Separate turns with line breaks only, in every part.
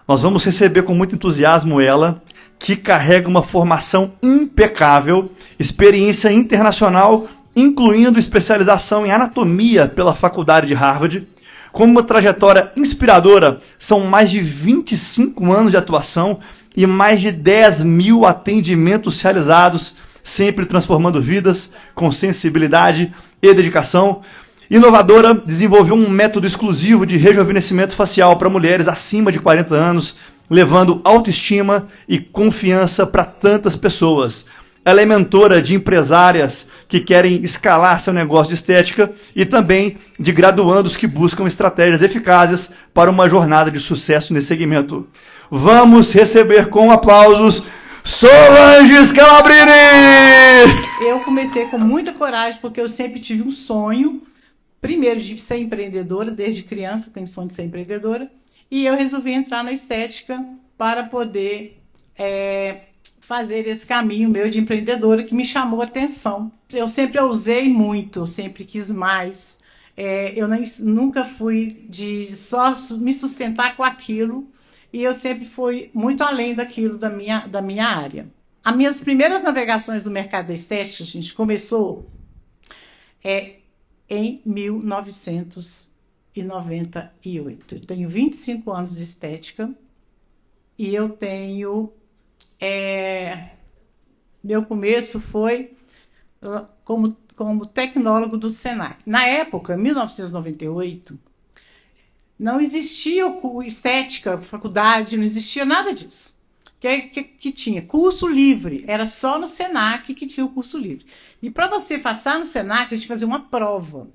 Nós vamos receber com muito entusiasmo ela, que carrega uma formação impecável, experiência internacional, incluindo especialização em anatomia pela Faculdade de Harvard. Com uma trajetória inspiradora, são mais de 25 anos de atuação e mais de 10 mil atendimentos realizados, sempre transformando vidas com sensibilidade e dedicação. Inovadora, desenvolveu um método exclusivo de rejuvenescimento facial para mulheres acima de 40 anos, levando autoestima e confiança para tantas pessoas. Ela é mentora de empresárias que querem escalar seu negócio de estética e também de graduandos que buscam estratégias eficazes para uma jornada de sucesso nesse segmento. Vamos receber com aplausos Solange Scalabrini!
Eu comecei com muita coragem porque eu sempre tive um sonho, primeiro de ser empreendedora, desde criança eu tenho sonho de ser empreendedora, e eu resolvi entrar na estética para poder fazer esse caminho meu de empreendedora que me chamou a atenção. Eu sempre ousei muito, eu sempre quis mais. Eu nunca fui de só me sustentar com aquilo e eu sempre fui muito além daquilo da minha área. As minhas primeiras navegações no mercado da estética, gente, começou em 1998. Eu tenho 25 anos de estética e eu tenho... meu começo foi como tecnólogo do Senac. Na época, 1998, não existia estética, faculdade, não existia nada disso. Que tinha curso livre, era só no Senac que tinha o curso livre. E para você passar no Senac, você tinha que fazer uma prova.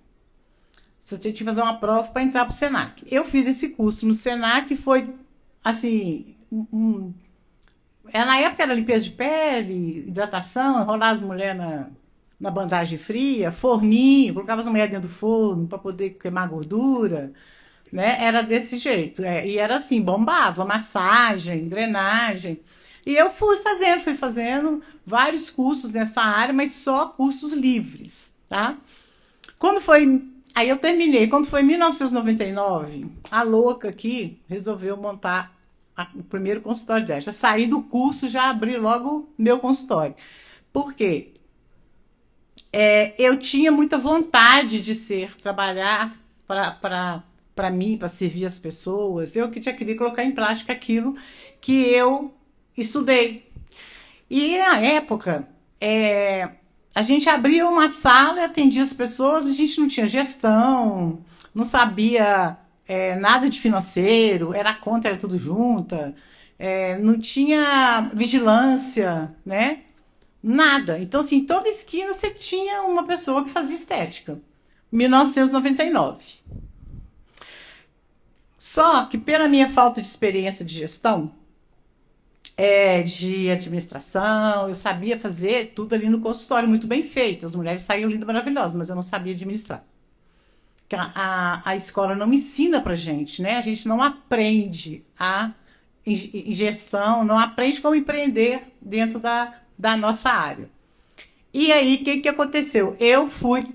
Você tinha que fazer uma prova para entrar para o Senac. Eu fiz esse curso no Senac, foi assim... Na época era limpeza de pele, hidratação, enrolar as mulheres na bandagem fria, forninho, colocava as mulheres dentro do forno para poder queimar gordura, né? Era desse jeito. E era assim, bombava, massagem, drenagem. E eu fui fazendo vários cursos nessa área, mas só cursos livres, tá? Aí eu terminei. Quando foi em 1999, a louca aqui resolveu montar o primeiro consultório dela. Já saí do curso, já abri logo meu consultório. Por quê? Eu tinha muita vontade de trabalhar para mim, para servir as pessoas. Eu que queria colocar em prática aquilo que eu estudei. E na época, a gente abria uma sala e atendia as pessoas, a gente não tinha gestão, não sabia... nada de financeiro, era conta, era tudo junta, não tinha vigilância, né? Nada. Então, assim, em toda esquina você tinha uma pessoa que fazia estética. 1999. Só que pela minha falta de experiência de gestão, de administração, eu sabia fazer tudo ali no consultório, muito bem feito. As mulheres saíam lindas, maravilhosas, mas eu não sabia administrar. A escola não ensina pra gente, né? A gente não aprende em gestão, não aprende como empreender dentro da nossa área. E aí, o que aconteceu? Eu fui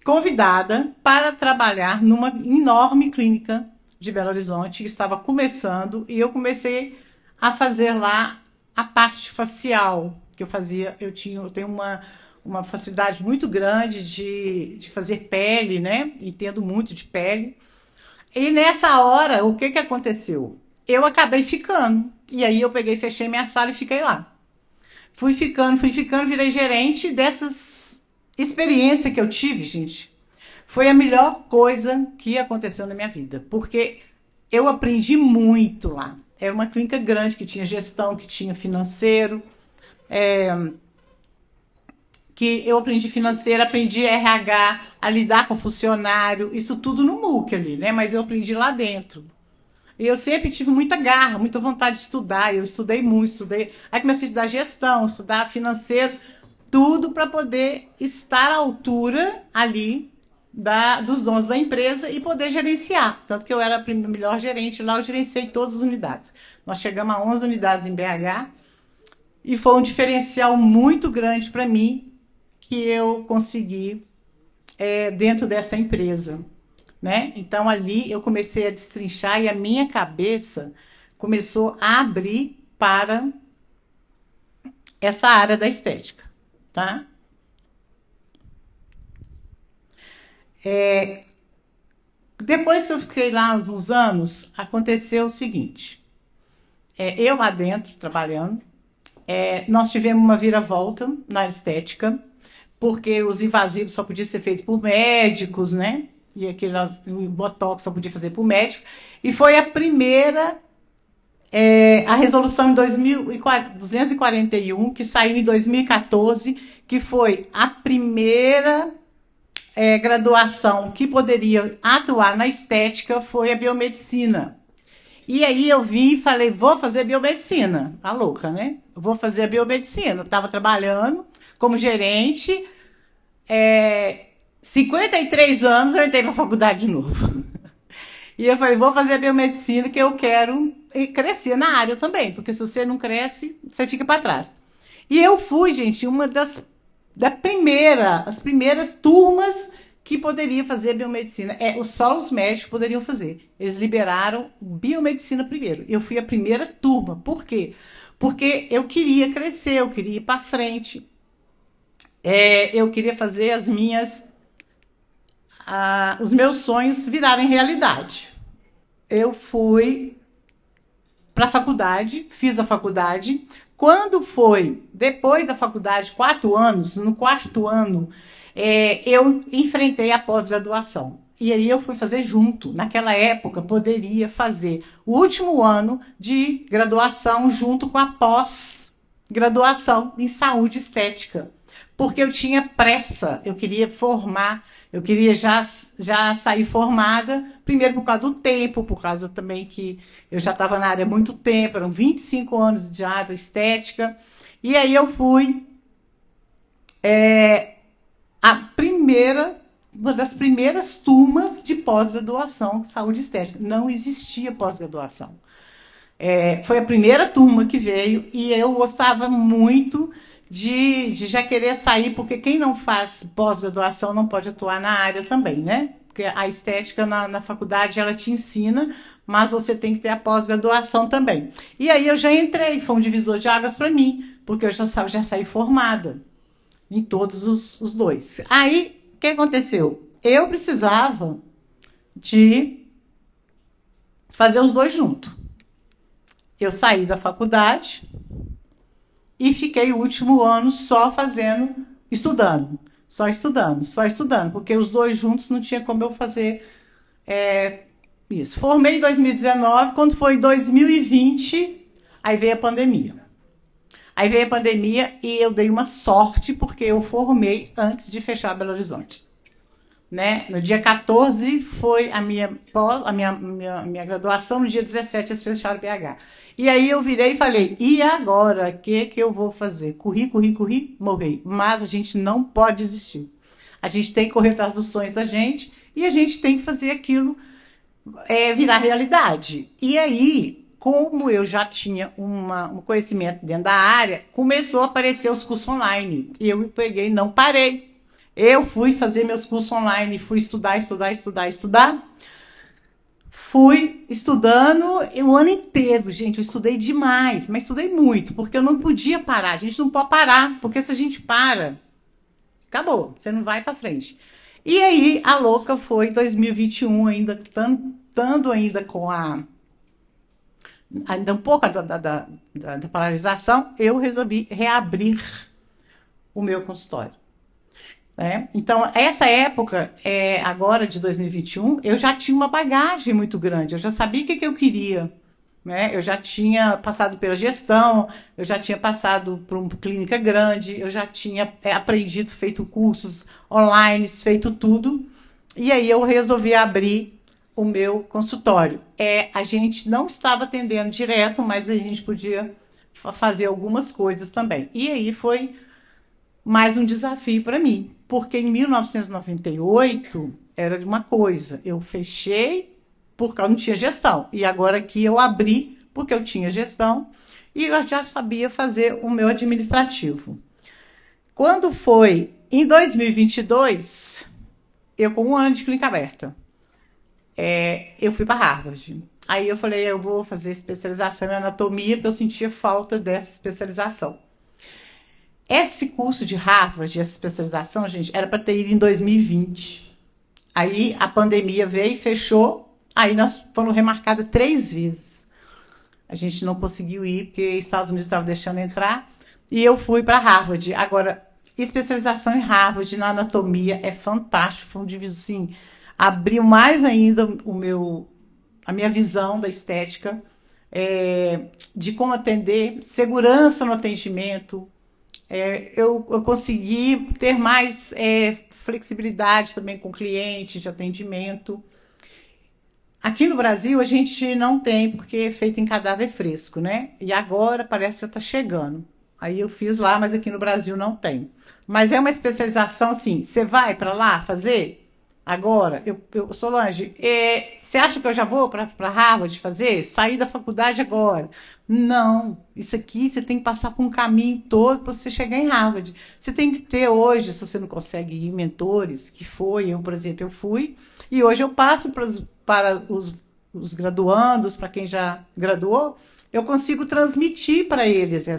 convidada para trabalhar numa enorme clínica de Belo Horizonte, que estava começando, e eu comecei a fazer lá a parte facial que eu fazia. Eu tenho uma facilidade muito grande de fazer pele, né? Entendo muito de pele. E nessa hora, o que aconteceu? Eu acabei ficando. E aí eu peguei, fechei minha sala e fiquei lá. Fui ficando, virei gerente. Dessas experiências que eu tive, gente, foi a melhor coisa que aconteceu na minha vida. Porque eu aprendi muito lá. Era uma clínica grande, que tinha gestão, que tinha financeiro. Que eu aprendi financeiro, aprendi RH, a lidar com funcionário, isso tudo no MOOC ali, né? Mas eu aprendi lá dentro. E eu sempre tive muita garra, muita vontade de estudar, eu estudei muito, aí comecei a estudar gestão, estudar financeiro, tudo para poder estar à altura ali dos donos da empresa e poder gerenciar. Tanto que eu era a melhor gerente lá, eu gerenciei todas as unidades. Nós chegamos a 11 unidades em BH e foi um diferencial muito grande para mim, que eu consegui dentro dessa empresa, né? Então ali eu comecei a destrinchar e a minha cabeça começou a abrir para essa área da estética, tá? Depois que eu fiquei lá uns anos, aconteceu o seguinte. Eu lá dentro, trabalhando, nós tivemos uma viravolta na estética, porque os invasivos só podiam ser feitos por médicos, né? E o botox só podia fazer por médico. E foi a primeira, a resolução em 241, que saiu em 2014, que foi a primeira graduação que poderia atuar na estética, foi a biomedicina. E aí eu vim e falei, vou fazer biomedicina. Tá louca, né? Vou fazer a biomedicina. Eu estava trabalhando como gerente. 53 anos eu entrei para a faculdade de novo. E eu falei, vou fazer a biomedicina, que eu quero crescer na área também. Porque se você não cresce, você fica para trás. E eu fui, gente, uma as primeiras turmas que poderia fazer biomedicina. Só os médicos poderiam fazer. Eles liberaram biomedicina primeiro. Eu fui a primeira turma. Por quê? Porque eu queria crescer, eu queria ir para frente. Eu queria fazer os meus sonhos virarem realidade. Eu fui para a faculdade, fiz a faculdade. Quando foi, depois da faculdade, 4 anos, no 4º ano, eu enfrentei a pós-graduação. E aí eu fui fazer junto. Naquela época, poderia fazer o último ano de graduação junto com a pós-graduação em saúde estética. Porque eu tinha pressa, eu queria formar, eu queria já sair formada, primeiro por causa do tempo, por causa também que eu já estava na área há muito tempo, eram 25 anos de área estética. E aí eu fui uma das primeiras turmas de pós-graduação de saúde estética. Não existia pós-graduação. Foi a primeira turma que veio e eu gostava muito de já querer sair, porque quem não faz pós-graduação não pode atuar na área também, né? Porque a estética na faculdade ela te ensina, mas você tem que ter a pós-graduação também. E aí eu já entrei, foi um divisor de águas para mim, porque eu já saí formada em todos os dois. Aí, o que aconteceu? Eu precisava de fazer os dois juntos. Eu saí da faculdade e fiquei o último ano só estudando, porque os dois juntos não tinha como eu fazer isso. Formei em 2019, quando foi em 2020, aí veio a pandemia. E eu dei uma sorte, porque eu formei antes de fechar Belo Horizonte. Né? No dia 14 foi a minha graduação, no dia 17 eles fecharam o BH. E aí eu virei e falei, e agora? O que eu vou fazer? Corri, morri. Mas a gente não pode desistir. A gente tem que correr atrás dos sonhos da gente e a gente tem que fazer aquilo virar realidade. E aí, como eu já tinha um conhecimento dentro da área, começou a aparecer os cursos online. E eu peguei, não parei. Eu fui fazer meus cursos online, fui estudar. Fui estudando o ano inteiro, gente. Eu estudei demais, mas estudei muito, porque eu não podia parar. A gente não pode parar, porque se a gente para, acabou, você não vai para frente. E aí, a louca foi em 2021, ainda estando ainda com ainda um pouco da paralisação, eu resolvi reabrir o meu consultório. Então, essa época, agora de 2021, eu já tinha uma bagagem muito grande, eu já sabia o que eu queria. Né? Eu já tinha passado pela gestão, eu já tinha passado por uma clínica grande, eu já tinha aprendido, feito cursos online, feito tudo. E aí eu resolvi abrir o meu consultório. A gente não estava atendendo direto, mas a gente podia fazer algumas coisas também. E aí foi mais um desafio para mim, porque em 1998 era uma coisa, eu fechei porque eu não tinha gestão, e agora aqui eu abri porque eu tinha gestão e eu já sabia fazer o meu administrativo. Quando foi em 2022, eu com 1 ano de clínica aberta, eu fui para Harvard. Aí eu falei, eu vou fazer especialização em anatomia, porque eu sentia falta dessa especialização. Esse curso de Harvard, essa especialização, gente, era para ter ido em 2020. Aí a pandemia veio e fechou, aí nós fomos remarcadas 3 vezes. A gente não conseguiu ir, porque os Estados Unidos estavam deixando entrar, e eu fui para Harvard. Agora, especialização em Harvard, na anatomia, é fantástico, foi um divisor, assim, abriu mais ainda a minha visão da estética, de como atender, segurança no atendimento. Eu consegui ter mais flexibilidade também com o cliente de atendimento. Aqui no Brasil a gente não tem, porque é feito em cadáver fresco, né? E agora parece que já está chegando. Aí eu fiz lá, mas aqui no Brasil não tem. Mas é uma especialização assim, você vai para lá fazer? Agora, Solange, você acha que eu já vou para Harvard fazer? Sair da faculdade agora? Não, isso aqui você tem que passar por um caminho todo para você chegar em Harvard. Você tem que ter hoje, se você não consegue ir, mentores, que foi, eu, por exemplo, eu fui, e hoje eu passo para os graduandos, para quem já graduou, eu consigo transmitir para eles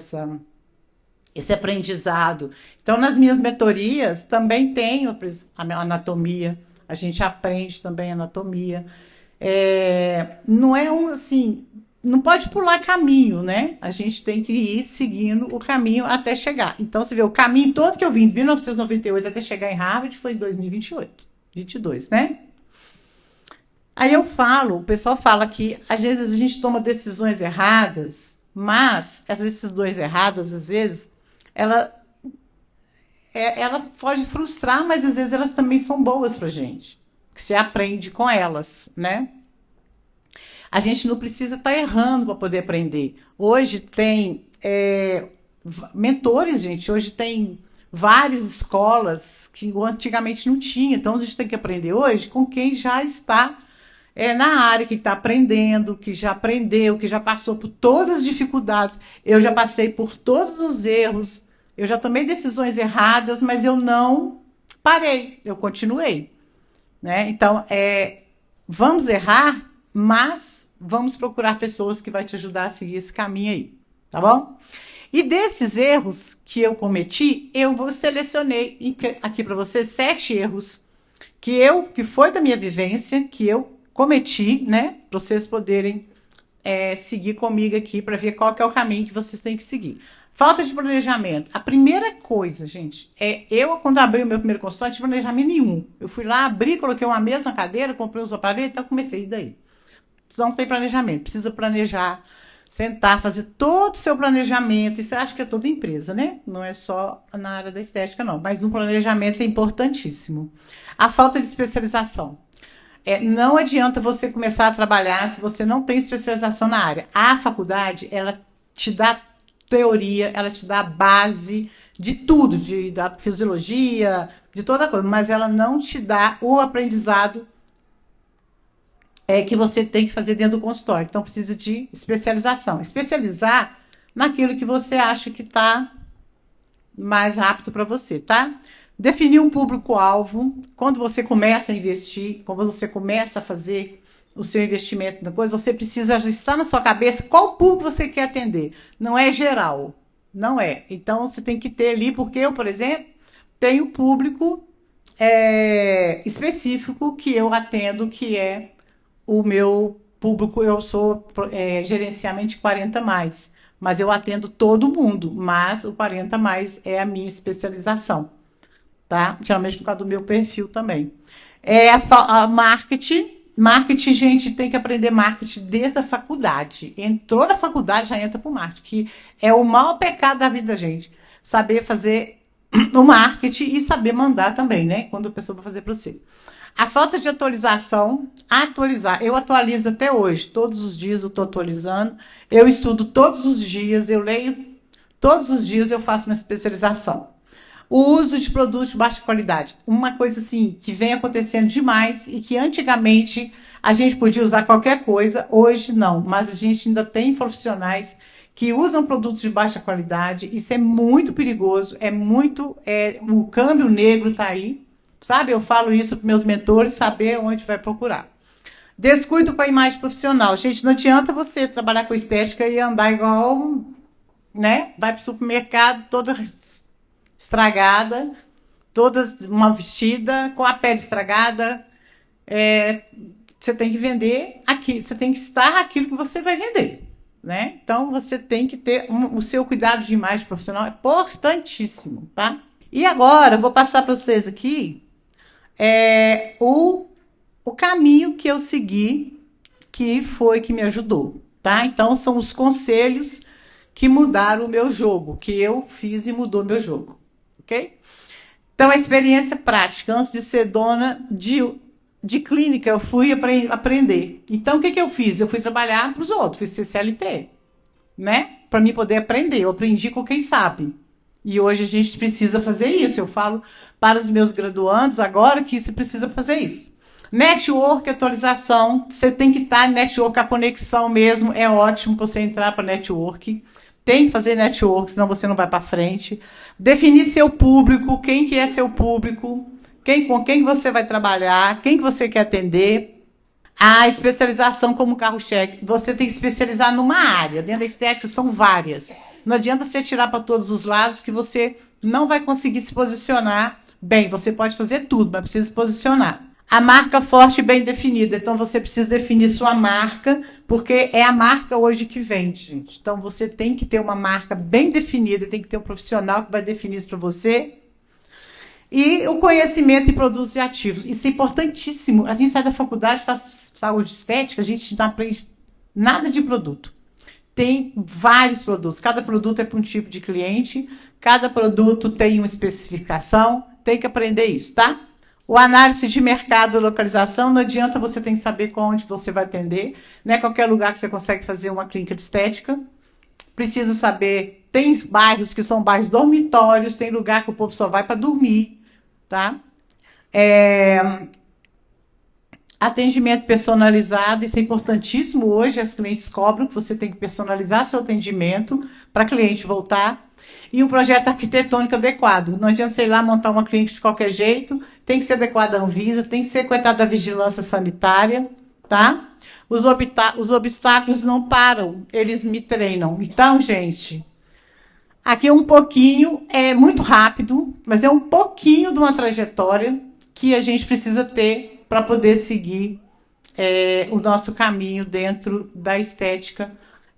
esse aprendizado. Então, nas minhas mentorias, também tenho a anatomia, a gente aprende também anatomia. Não é assim, não pode pular caminho, né? A gente tem que ir seguindo o caminho até chegar. Então, você vê, o caminho todo que eu vim de 1998 até chegar em Harvard foi em 2022, né? Aí eu falo, o pessoal fala que às vezes a gente toma decisões erradas, mas essas decisões erradas, às vezes, ela pode frustrar, mas às vezes elas também são boas pra gente. Porque você aprende com elas, né? A gente não precisa estar errando para poder aprender. Hoje tem mentores, gente. Hoje tem várias escolas que antigamente não tinha. Então a gente tem que aprender hoje com quem já está na área, que está aprendendo, que já aprendeu, que já passou por todas as dificuldades. Eu já passei por todos os erros. Eu já tomei decisões erradas, mas eu não parei, eu continuei. Né? Então, vamos errar, mas vamos procurar pessoas que vão te ajudar a seguir esse caminho aí, tá bom? E desses erros que eu cometi, eu selecionei aqui para vocês 7 erros que foi da minha vivência, que eu cometi, né? Para vocês poderem seguir comigo aqui, para ver qual que é o caminho que vocês têm que seguir. Falta de planejamento. A primeira coisa, gente, quando abri o meu primeiro consultório, não tinha planejamento nenhum. Eu fui lá, abri, coloquei uma mesa, uma cadeira, comprei os aparelhos, então comecei. E daí? Não tem planejamento. Precisa planejar, sentar, fazer todo o seu planejamento. Isso eu acho que é toda empresa, né? Não é só na área da estética, não. Mas um planejamento é importantíssimo. A falta de especialização. Não adianta você começar a trabalhar se você não tem especialização na área. A faculdade, ela te dá teoria, ela te dá a base de tudo, da fisiologia, de toda coisa, mas ela não te dá o aprendizado que você tem que fazer dentro do consultório. Então, precisa de especialização. Especializar naquilo que você acha que está mais apto para você, tá? Definir um público-alvo. Quando você começa a investir, quando você começa a fazer o seu investimento na coisa, você precisa estar na sua cabeça qual público você quer atender. Não é geral, não é. Então, você tem que ter ali, porque eu, por exemplo, tenho público específico que eu atendo, que é o meu público. Eu sou gerenciamento 40+, mas eu atendo todo mundo, mas o 40+ é a minha especialização, tá? Geralmente por causa do meu perfil também. A marketing. Marketing, gente, tem que aprender marketing desde a faculdade. Entrou na faculdade, já entra para o marketing, que é o maior pecado da vida da gente. Saber fazer o marketing e saber mandar também, né? Quando a pessoa vai fazer para você. A falta de atualização, atualizar. Eu atualizo até hoje, todos os dias eu estou atualizando. Eu estudo todos os dias, eu leio todos os dias, eu faço uma especialização. O uso de produtos de baixa qualidade. Uma coisa assim que vem acontecendo demais e que antigamente a gente podia usar qualquer coisa, hoje não. Mas a gente ainda tem profissionais que usam produtos de baixa qualidade. Isso é muito perigoso, o câmbio negro está aí. Sabe, eu falo isso para meus mentores, saber onde vai procurar. Descuido com a imagem profissional. Gente, não adianta você trabalhar com estética e andar igual, né? Vai para o supermercado toda estragada, toda uma vestida, com a pele estragada. Você tem que vender aquilo, você tem que estar aquilo que você vai vender, né? Então, você tem que ter o seu cuidado de imagem profissional, é importantíssimo, tá? E agora, eu vou passar para vocês aqui o caminho que eu segui, que foi que me ajudou, tá? Então, são os conselhos que mudaram o meu jogo, que eu fiz e mudou meu jogo, ok? Então, a experiência prática, antes de ser dona de clínica, eu fui aprender. Então, o que eu fiz? Eu fui trabalhar para os outros, fiz CLT, né? Para mim poder aprender. Eu aprendi com quem sabe. E hoje a gente precisa fazer isso. Eu falo para os meus graduandos agora que você precisa fazer isso. Network, atualização, você tem que estar em network, a conexão mesmo é ótimo para você entrar para network. Tem que fazer network, senão você não vai para frente. Definir seu público, quem que é seu público, com quem você vai trabalhar, quem que você quer atender. A especialização como carro-chefe. Você tem que especializar numa área. Dentro da estética são várias. Não adianta você atirar para todos os lados que você não vai conseguir se posicionar bem. Você pode fazer tudo, mas precisa se posicionar. A marca forte e bem definida. Então, você precisa definir sua marca, porque é a marca hoje que vende, gente. Então, você tem que ter uma marca bem definida, tem que ter um profissional que vai definir isso para você. E o conhecimento em produtos e ativos. Isso é importantíssimo. A gente sai da faculdade, faz saúde estética, a gente não aprende nada de produto. Tem vários produtos. Cada produto é para um tipo de cliente. Cada produto tem uma especificação. Tem que aprender isso, tá? O análise de mercado e localização, não adianta, você tem que saber onde você vai atender. Não é qualquer lugar que você consegue fazer uma clínica de estética. Precisa saber, tem bairros que são bairros dormitórios, tem lugar que o povo só vai para dormir, tá? Atendimento personalizado, isso é importantíssimo. Hoje as clientes cobram que você tem que personalizar seu atendimento para a cliente voltar. E um projeto arquitetônico adequado. Não adianta você ir lá montar uma clínica de qualquer jeito, tem que ser adequada à Anvisa, tem que ser coitada da vigilância sanitária, tá? Os obstáculos não param, eles me treinam. Então, gente, aqui um pouquinho, é muito rápido, mas é um pouquinho de uma trajetória que a gente precisa ter para poder seguir o nosso caminho dentro da estética.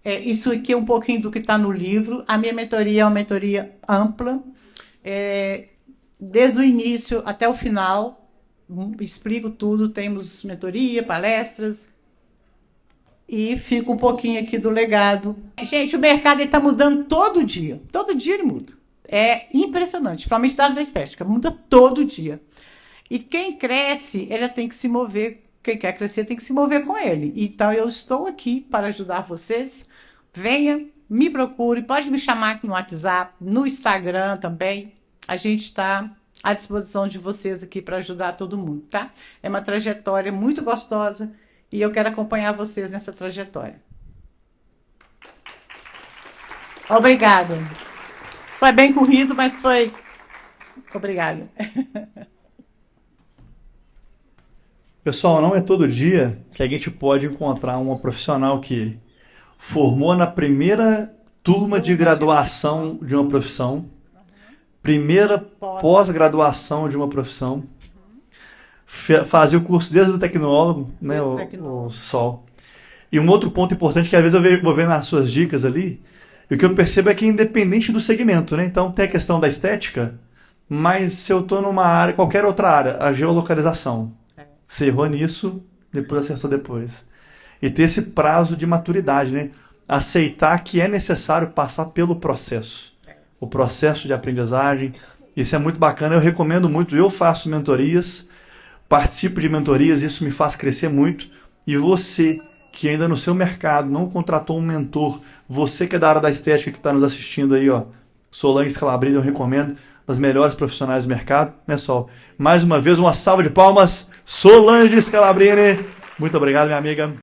Isso aqui é um pouquinho do que está no livro. A minha mentoria é uma mentoria ampla, desde o início até o final, explico tudo, temos mentoria, palestras, e fica um pouquinho aqui do legado. Gente, o mercado está mudando todo dia ele muda. É impressionante, principalmente da área da estética, muda todo dia. E quem cresce, ele tem que se mover. Quem quer crescer tem que se mover com ele. Então, eu estou aqui para ajudar vocês. Venha, me procure, pode me chamar aqui no WhatsApp, no Instagram também. A gente está à disposição de vocês aqui para ajudar todo mundo, tá? É uma trajetória muito gostosa e eu quero acompanhar vocês nessa trajetória. Obrigada. Foi bem corrido, mas foi... Obrigada.
Pessoal, não é todo dia que a gente pode encontrar uma profissional que formou na primeira turma de graduação de uma profissão, primeira pós-graduação de uma profissão, fazia o curso desde o tecnólogo, né, o Sol. E um outro ponto importante que às vezes eu vou ver nas suas dicas ali, e o que eu percebo é que é independente do segmento, né? Então tem a questão da estética, mas se eu estou numa área, qualquer outra área, a geolocalização. Você errou nisso, depois acertou depois. E ter esse prazo de maturidade, né? Aceitar que é necessário passar pelo processo. O processo de aprendizagem. Isso é muito bacana, eu recomendo muito. Eu faço mentorias, participo de mentorias, isso me faz crescer muito. E você, que ainda no seu mercado não contratou um mentor, você que é da área da estética que está nos assistindo aí, ó, Solange Scalabrini, eu recomendo, das melhores profissionais do mercado, né, Sol? Mais uma vez, uma salva de palmas, Solange Scalabrini. Muito obrigado, minha amiga.